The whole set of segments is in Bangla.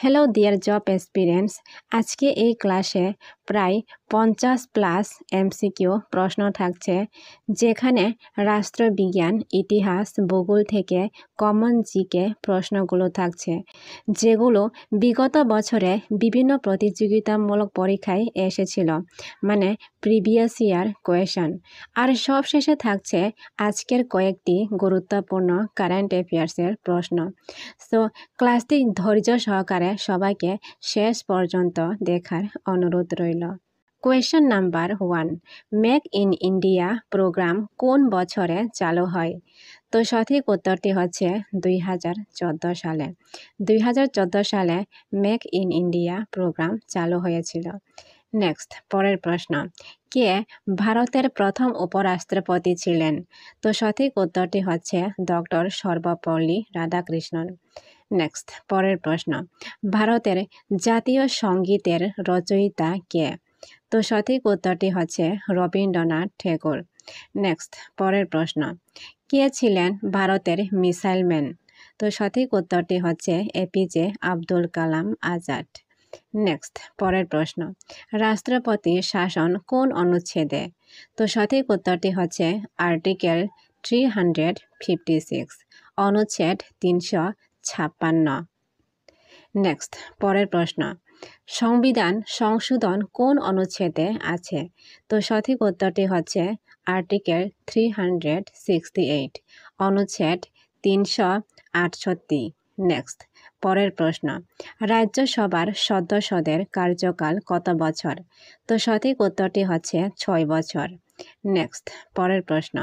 Hello dear job experience. আজকে এই ক্লাসে প্রায় 50+ এমসিকিউ প্রশ্ন থাকছে, যেখানে রাষ্ট্রবিজ্ঞান, ইতিহাস, ভূগোল থেকে কমন জিকে প্রশ্নগুলো থাকছে, যেগুলো বিগত বছরে বিভিন্ন প্রতিযোগিতামূলক পরীক্ষায় এসেছিল, মানে প্রিভিয়াস ইয়ার কোয়েশন। আর সবশেষে থাকছে আজকের কয়েকটি গুরুত্বপূর্ণ কারেন্ট অ্যাফেয়ার্সের প্রশ্ন। সো ক্লাসটি ধৈর্য সহকারে সবাইকে শেষ পর্যন্ত দেখার অনুরোধ রইল। Question number 1, make in India programme কোন বছরে চালু হয়? তো সঠিক উত্তরটি হচ্ছে 2014 সালে। 2014 সালে মেক ইন ইন্ডিয়া প্রোগ্রাম চালু হয়েছিল। নেক্সট, পরের প্রশ্ন, কে ভারতের প্রথম উপরাষ্ট্রপতি ছিলেন? তো সঠিক উত্তরটি হচ্ছে ডক্টর সর্বপল্লী রাধাকৃষ্ণন। নেক্সট, পরের প্রশ্ন, ভারতের জাতীয় সঙ্গীতের রচয়িতা কে? তো সঠিক উত্তরটি হচ্ছে রবীন্দ্রনাথ ঠাকুর। নেক্সট, পরের প্রশ্ন, কে ছিলেন ভারতের মিসাইল ম্যান? তো সঠিক উত্তরটি হচ্ছে এপিজে আব্দুল কালাম আজাদ। নেক্সট, পরের প্রশ্ন, রাষ্ট্রপতির শাসন কোন অনুচ্ছেদে? তো সঠিক উত্তরটি হচ্ছে আর্টিকেল 356, অনুচ্ছেদ 356। নেক্সট, পরের প্রশ্ন, সংবিধান সংশোধন কোন অনুচ্ছেদে আছে? তো সঠিক উত্তরটি হচ্ছে আর্টিকেল 368, অনুচ্ছেদ 368। নেক্সট, পরের প্রশ্ন, রাজ্যসভার সদস্যদের কার্যকাল কত বছর? তো সঠিক উত্তরটি হচ্ছে 6 বছর। নেক্সট, পরের প্রশ্ন,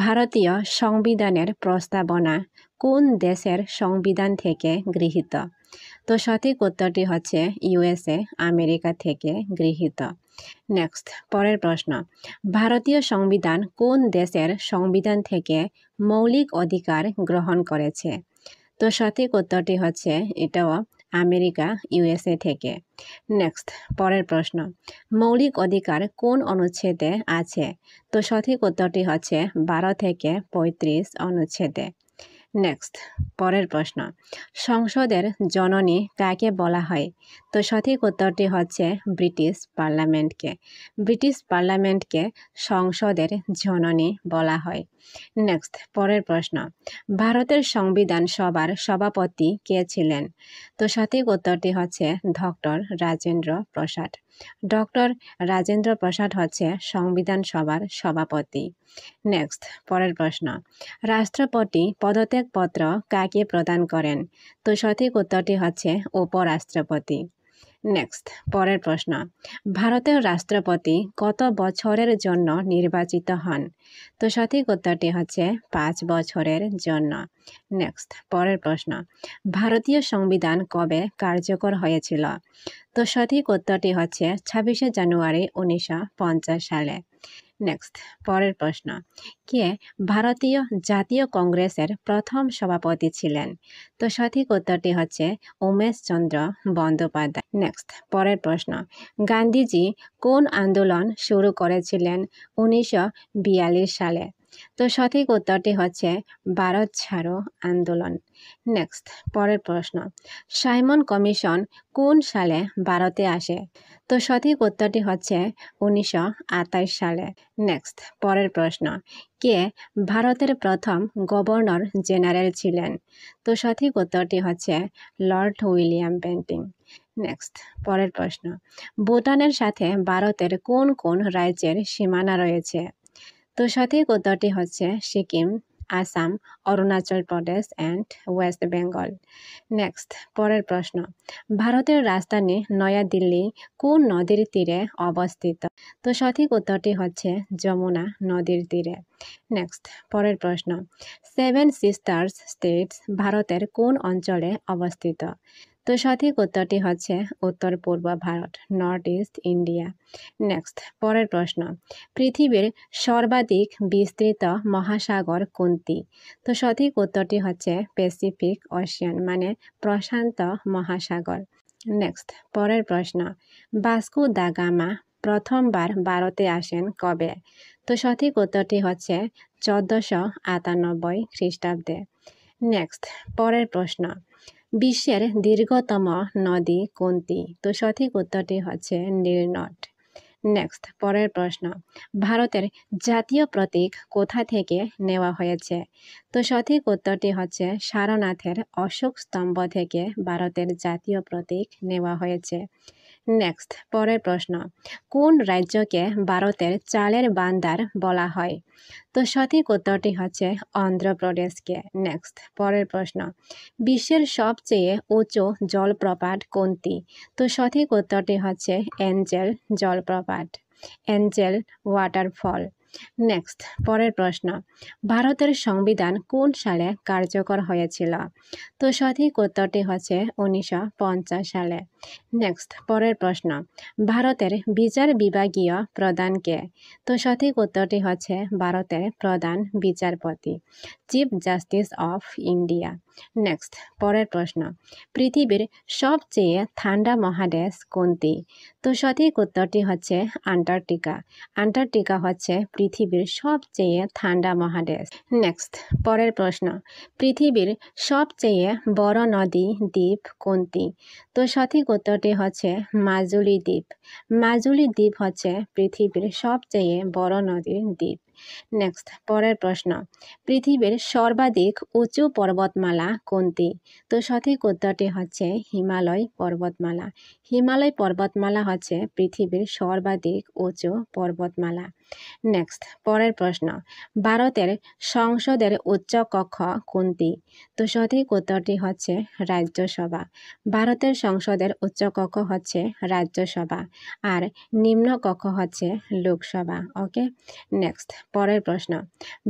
ভারতীয় সংবিধানের প্রস্তাবনা কোন দেশের সংবিধান থেকে গৃহীত? তো সঠিক উত্তরটি হচ্ছে ইউএসএ, আমেরিকা থেকে গৃহীত। নেক্সট, পরের প্রশ্ন, ভারতীয় সংবিধান কোন দেশের সংবিধান থেকে মৌলিক অধিকার গ্রহণ করেছে? তো সঠিক উত্তরটি হচ্ছে এটাও আমেরিকা, ইউএসএ থেকে। নেক্সট, পরের প্রশ্ন, মৌলিক অধিকার কোন অনুচ্ছেদে আছে? তো সঠিক উত্তরটি হচ্ছে 12 থেকে 35 অনুচ্ছেদে। নেক্সট, পরের প্রশ্ন, সংসদের জননী কাকে বলা হয়? তো সঠিক উত্তরটি হচ্ছে ব্রিটিশ পার্লামেন্টকে। ব্রিটিশ পার্লামেন্টকে সংসদের জননী বলা হয়। নেক্সট, পরের প্রশ্ন, ভারতের সংবিধান সভার সভাপতি কে ছিলেন? তো সঠিক উত্তরটি হচ্ছে ডক্টর রাজেন্দ্র প্রসাদ। ডক্টর রাজেন্দ্র প্রসাদ হচ্ছে সংবিধান সভার সভাপতি। নেক্সট, পরের প্রশ্ন, রাষ্ট্রপতি পদত্যাগপত্র কাকে প্রদান করেন? তো সঠিক উত্তরটি হচ্ছে উপরাষ্ট্রপতি। নেক্সট, পরের প্রশ্ন, ভারতের রাষ্ট্রপতি কত বছরের জন্য নির্বাচিত হন? তো সঠিক উত্তরটি হচ্ছে 5 বছরের জন্য। নেক্সট, পরের প্রশ্ন, ভারতীয় সংবিধান কবে কার্যকর হয়েছিল? তো সঠিক উত্তরটি হচ্ছে 26শে জানুয়ারি 1950 সালে। নেক্সট, পরের প্রশ্ন, কে ভারতীয় জাতীয় কংগ্রেসের প্রথম সভাপতি ছিলেন? তো সঠিক উত্তরটি হচ্ছে উমেশ চন্দ্র বন্দ্যোপাধ্যায়। নেক্সট, পরের প্রশ্ন, গান্ধীজি কোন আন্দোলন শুরু করেছিলেন 1942 সালে? তো সঠিক উত্তরটি হচ্ছে ভারত ছাড়ো আন্দোলন। নেক্সট, পরের প্রশ্ন, সাইমন কমিশন কোন সালে ভারতে আসে? তো সঠিক উত্তরটি হচ্ছে 1928 সালে। নেক্সট, পরের প্রশ্ন, কে ভারতের প্রথম গভর্নর জেনারেল ছিলেন? তো সঠিক উত্তরটি হচ্ছে লর্ড উইলিয়াম বেন্টিং। নেক্সট, পরের প্রশ্ন, ভুটানের সাথে ভারতের কোন কোন রাজ্যের সীমানা রয়েছে? তো সঠিক উত্তরটি হচ্ছে Sikkim, Assam, Arunachal Pradesh and West Bengal. Next, পরের প্রশ্ন, ভারতের রাজধানী নয়াদিল্লি কোন নদীর তীরে অবস্থিত? তো সঠিক উত্তরটি হচ্ছে যমুনা নদীর তীরে। নেক্সট, পরের প্রশ্ন, 7 সিস্টার্স স্টেটস ভারতের কোন অঞ্চলে অবস্থিত? তো সঠিক উত্তরটি হচ্ছে উত্তর পূর্ব Bharat, north east India. Next, পরের প্রশ্ন, পৃথিবীর সর্বাধিক বিস্তৃত মহাসাগর কোনটি? তো সঠিক উত্তরটি হচ্ছে প্যাসিফিক ওশিয়ান, মানে প্রশান্ত মহাসাগর। নেক্সট, পরের প্রশ্ন, ভাস্কো দা গামা প্রথমবার ভারতে আসেন কবে? তো সঠিক উত্তরটি হচ্ছে 1498 খ্রিস্টাব্দে। নেক্সট, পরের প্রশ্ন, বিশ্বের দীর্ঘতম নদী কোনটি? তো সঠিক উত্তরটি হচ্ছে নীলনদ। নেক্সট, পরের প্রশ্ন, ভারতের জাতীয় প্রতীক কোথা থেকে নেওয়া হয়েছে? তো সঠিক উত্তরটি হচ্ছে সারনাথের অশোক স্তম্ভ থেকে ভারতের জাতীয় প্রতীক নেওয়া হয়েছে। নেক্সট, পরের প্রশ্ন, কোন রাজ্যকে ভারতের চালের ভান্ডার বলা হয়? তো সঠিক উত্তরটি হচ্ছে অন্ধ্রপ্রদেশকে। নেক্সট, পরের প্রশ্ন, বিশ্বের সবচেয়ে উঁচু জলপ্রপাত কোনটি? তো সঠিক উত্তরটি হচ্ছে এঞ্জেল জলপ্রপাত, এঞ্জেল ওয়াটারফল। নেক্সট, পরের প্রশ্ন, ভারতের সংবিধান কোন সালে কার্যকর হয়েছিল? তো সঠিক উত্তরটি হচ্ছে 1950 সালে। নেক্সট, পরের প্রশ্ন, ভারতের বিচার বিভাগীয় প্রধান কে? তো সঠিক উত্তরটি হচ্ছে ভারতের প্রধান বিচারপতি, chief justice of India. Next, পরের প্রশ্ন, পৃথিবীর সবচেয়ে ঠান্ডা মহাদেশ কোনটি? তো সঠিক উত্তরটি হচ্ছে আন্টার্কটিকা। আন্টার্কটিকা হচ্ছে পৃথিবীর সবচেয়ে ঠান্ডা মহাদেশ। নেক্সট, পরের প্রশ্ন, পৃথিবীর সবচেয়ে বড় নদী দ্বীপ কোনটি? তো সঠিক উত্তরটি হচ্ছে মাজুলি দ্বীপ। মাজুলি দ্বীপ হচ্ছে পৃথিবীর সবচেয়ে বড় নদীর দ্বীপ। নেক্সট, পরের প্রশ্ন, পৃথিবীর সর্বাধিক উঁচু পর্বতমালা কোনটি? তো সঠিক উত্তরটি হচ্ছে হিমালয় পর্বতমালা। হিমালয় পর্বতমালা হচ্ছে পৃথিবীর সর্বাধিক উঁচু পর্বতমালা। নেক্সট, পরের প্রশ্ন, ভারতের সংসদের উচ্চ কক্ষ কোনটি? তো সঠিক উত্তরটি হচ্ছে রাজ্যসভা। ভারতের সংসদের উচ্চ কক্ষ হচ্ছে রাজ্যসভা আর নিম্ন কক্ষ হচ্ছে লোকসভা। ওকে, নেক্সট, পরের প্রশ্ন,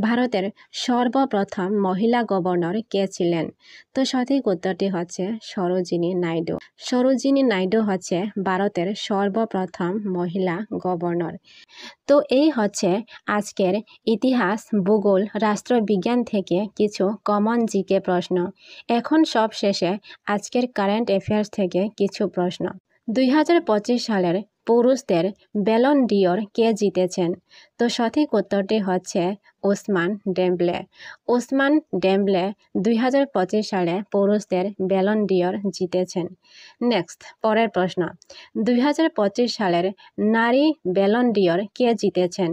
ভারতের সর্বপ্রথম মহিলা গভর্নর কে ছিলেন? তো সঠিক উত্তরটি হচ্ছে সরোজিনী নাইডু। সরোজিনী নাইডু হচ্ছে ভারতের সর্বপ্রথম মহিলা গভর্নর। তো এই হচ্ছে আজকের ইতিহাস, ভূগোল, রাষ্ট্রবিজ্ঞান থেকে কিছু কমন জিকে প্রশ্ন। এখন সব শেষে আজকের কারেন্ট অ্যাফেয়ার্স থেকে কিছু প্রশ্ন। 2025 সালের পুরুষদের ব্যালন ডিওর কে জিতেছেন? তো সঠিক উত্তরটি হচ্ছে ওসমান ডেম্বলে। ওসমান ডেম্বলে 2025 সালে পুরুষদের ব্যালন ডিওর জিতেছেন। নেক্সট, পরের প্রশ্ন, 2025 সালের নারী ব্যালন ডিওর কে জিতেছেন?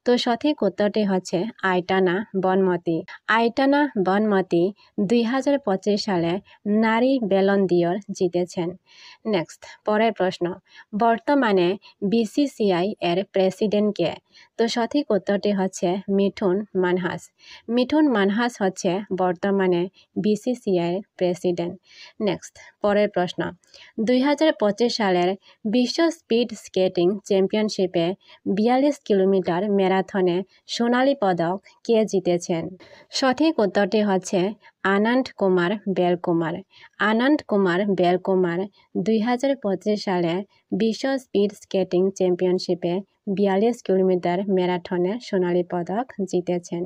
তো সঠিক উত্তরটি হচ্ছে আইটানা বনমতি। আইটানা বনমতি 2025 সালে নারী ব্যালন ডিওর জিতেছেন। নেক্সট, পরের প্রশ্ন, বর্তমানে বিসিসিআই এর প্রেসিডেন্ট কে? তো সঠিক উত্তরটি হচ্ছে মিঠুন মানহাস। মিঠুন মানহাস হচ্ছে বর্তমানে বিসিসিআই এর প্রেসিডেন্ট। নেক্সট, পরের প্রশ্ন, 2025 সালের বিশ্ব স্পিড স্কেটিং চ্যাম্পিয়নশিপে 42 কিলোমিটার ম্যারাথনে সোনালী পদক কে জিতেছেন? সঠিক উত্তরটি হচ্ছে আনন্দ কুমার বেলকুমার। আনন্দ কুমার বেলকুমার 2025 সালে বিশ্ব স্পিড স্কেটিং চ্যাম্পিয়নশিপে 42 কিলোমিটার ম্যারাথনে সোনালী পদক জিতেছেন।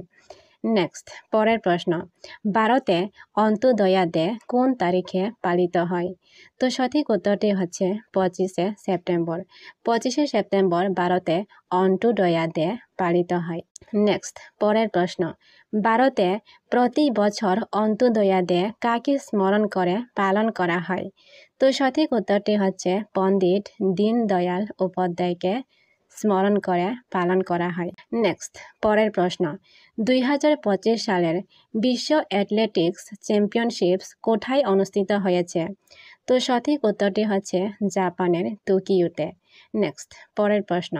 নেক্সট, পরের প্রশ্ন, ভারতে অন্ত্যোদয়া ডে কোন তারিখে পালিত হয়? তো সঠিক উত্তরটি হচ্ছে 25শে সেপ্টেম্বর। 25শে সেপ্টেম্বর ভারতে অন্ত্যোদয়া ডে পালিত হয়। নেক্সট, পরের প্রশ্ন, ভারতে প্রতি বছর অন্ত্যোদয়া ডে কাকে স্মরণ করে পালন করা হয়? তো সঠিক উত্তরটি হচ্ছে পণ্ডিত দীনদয়াল উপাধ্যায়কে স্মরণ করে পালন করা হয়। নেক্সট, পরের প্রশ্ন, 2025 সালের বিশ্ব অ্যাথলেটিক্স চ্যাম্পিয়নশিপস কোথায় অনুষ্ঠিত হয়েছে? তো সঠিক উত্তরটি হচ্ছে জাপানের টোকিওতে। নেক্সট, পরের প্রশ্ন,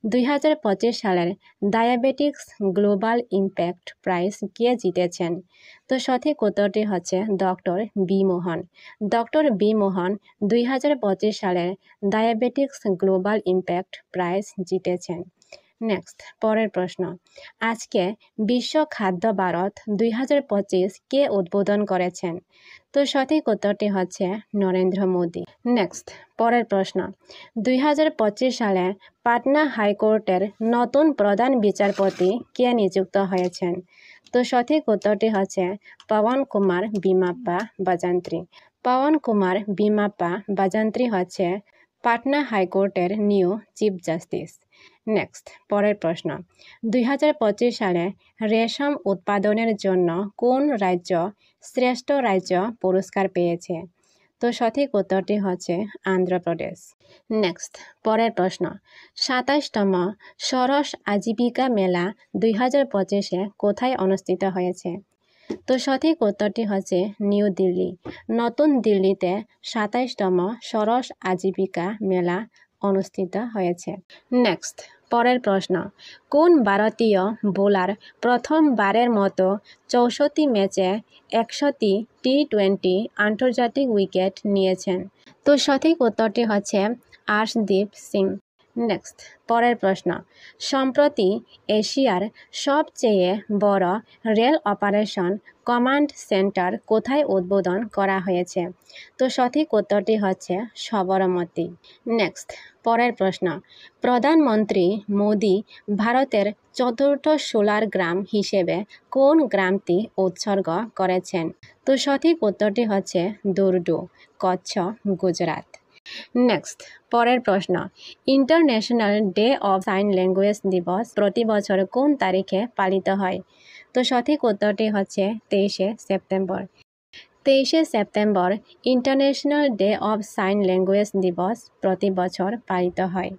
2025 সালের ডায়াবেটিক্স গ্লোবাল ইম্প্যাক্ট প্রাইজ কে জিতেছেন? তো সঠিক উত্তরটি হচ্ছে ডক্টর বি মোহন। ডক্টর বি মোহন 2025 সালের ডায়াবেটিক্স গ্লোবাল ইম্প্যাক্ট প্রাইজ জিতেছেন। নেক্সট, পরের প্রশ্ন, আজকে বিশ্ব খাদ্য ভারত 2025 কে উদ্বোধন করেছেন? তো সঠিক উত্তরটি হচ্ছে নরেন্দ্র মোদী। নেক্সট, পরের প্রশ্ন, 2025 সালে পাটনা হাইকোর্টের নতুন প্রধান বিচারপতি কে নিযুক্ত হয়েছেন? তো সঠিক উত্তরটি হচ্ছে পবন কুমার বিমাপ্পা বাজান্ত্রী। পবন কুমার বিমাপ্পা বাজান্ত্রী হচ্ছে পাটনা হাইকোর্টের নিউ চিফ জাস্টিস। নেক্সট, পরের প্রশ্ন, 2025 সালে রেশম উৎপাদনের জন্য কোন রাজ্য শ্রেষ্ঠ রাজ্য পুরস্কার পেয়েছে? তো সঠিক উত্তরটি হচ্ছে অন্ধ্রপ্রদেশ। নেক্সট, পরের প্রশ্ন, 27তম সরস আজীবিকা মেলা 2025-এ কোথায় অনুষ্ঠিত হয়েছে? তো সঠিক উত্তরটি হচ্ছে নিউ দিল্লি। নতুন দিল্লিতে 27তম সরস আজীবিকা মেলা অনুষ্ঠিত হয়েছে। নেক্সট, পরের প্রশ্ন, কোন ভারতীয় বোলার প্রথমবারের মতো 64 ম্যাচে 100টি টি20 আন্তর্জাতিক উইকেট নিয়েছেন? তো সঠিক উত্তরটি হচ্ছে আর্শদীপ সিং। নেক্সট, পরের প্রশ্ন, সম্প্রতি এশিয়ার সবচেয়ে বড় রেল অপারেশন কমান্ড সেন্টার কোথায় উদ্বোধন করা হয়েছে? তো সঠিক উত্তরটি হচ্ছে সবরমতী। নেক্সট, পরের প্রশ্ন, প্রধানমন্ত্রী মোদি ভারতের চতুর্থ সোলার গ্রাম হিসেবে কোন গ্রামটি উৎসর্গ করেছেন? তো সঠিক উত্তরটি হচ্ছে দুর্ডু, কচ্ছ, গুজরাট। নেক্সট, পরের প্রশ্ন, international day of sign language দিবস প্রতি বছর কোন তারিখে পালিত হয়? তো সঠিক উত্তরটি হচ্ছে 23শে সেপ্টেম্বর। 23শে September international day of sign language দিবস প্রতি বছর পালিত হয়।